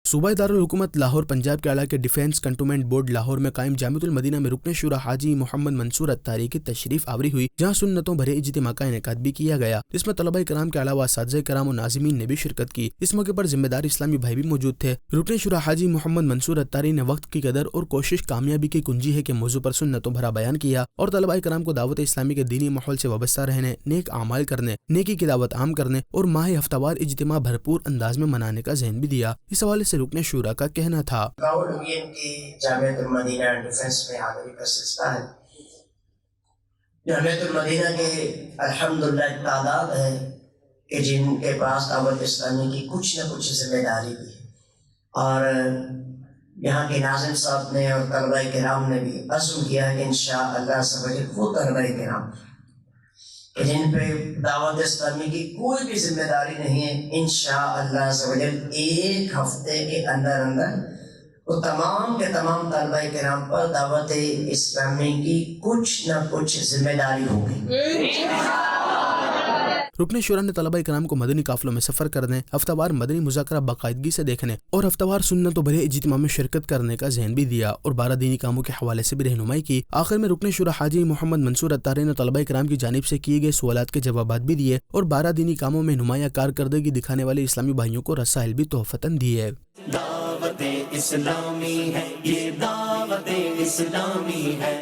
صوبہ دارال حکومت لاہور پنجاب کے علاقے ڈیفنس کنٹونمنٹ بورڈ لاہور میں قائم جامعۃ المدینہ میں رکن شورا حاجی محمد منصور اتاری کی تشریف آوری ہوئی، جہاں سنتوں بھرے اجتماع کا انعقاد بھی کیا گیا، جس میں طلبہ کرام کے علاوہ اساتذہ کرام و ناظمین نے بھی شرکت کی۔ اس موقع پر ذمہ دار اسلامی بھائی بھی موجود تھے۔ رکن شورا حاجی محمد منصور اتاری نے وقت کی قدر اور کوشش کامیابی کی کنجی ہے کہ موضوع پر سنتوں بھرا بیان کیا اور طلبہ کرام کو دعوت اسلامی کے دینی ماحول سے وابستہ رہنے، نیک اعمال کرنے، نیکی کی دعوت عام کرنے اور ماہ ہفتہ وار اجتماع بھرپور انداز میں منانے کا ذہن بھی دیا۔ اس حوالے سے رکن شورا کا کہنا تھا۔ کی جامعۃ المدینہ ڈیفنس میں حاضری کا سلسلہ ہے۔ جامعۃ المدینہ کے الحمدللہ ایک تعداد ہے کہ جن کے پاس دعوت اسلامی کی کچھ نہ کچھ ذمہ داری بھی ہے، اور یہاں کے ناظم صاحب نے اور طلبہ کرام نے بھی عزم کیا کہ انشاءاللہ وہ طلبہ کرام کہ جن پہ دعوت اسلامی کی کوئی بھی ذمہ داری نہیں ہے، انشاءاللہ ایک ہفتے کے اندر وہ تمام کے تمام طلبہ کرام پر دعوت اسلامی کی کچھ نہ کچھ ذمہ داری ہوگی۔ رکن شورا نے طلبہ کرام کو مدنی قافلوں میں سفر کرنے، ہفتہ وار مدنی مذاکرہ باقاعدگی سے دیکھنے اور ہفتہ وار سنتوں بھرے اجتماع میں شرکت کرنے کا ذہن بھی دیا اور 12 دینی کاموں کے حوالے سے بھی رہنمائی کی۔ آخر میں رکن شورا حاجی محمد منصور اتاری نے طلبہ کرام کی جانب سے کیے گئے سوالات کے جوابات بھی دیے اور 12 دینی کاموں میں نمایاں کارکردگی دکھانے والے اسلامی بھائیوں کو رسائل بھی تحفتاً دیے۔ دعوت اسلامی ہے، یہ دعوت اسلامی ہے۔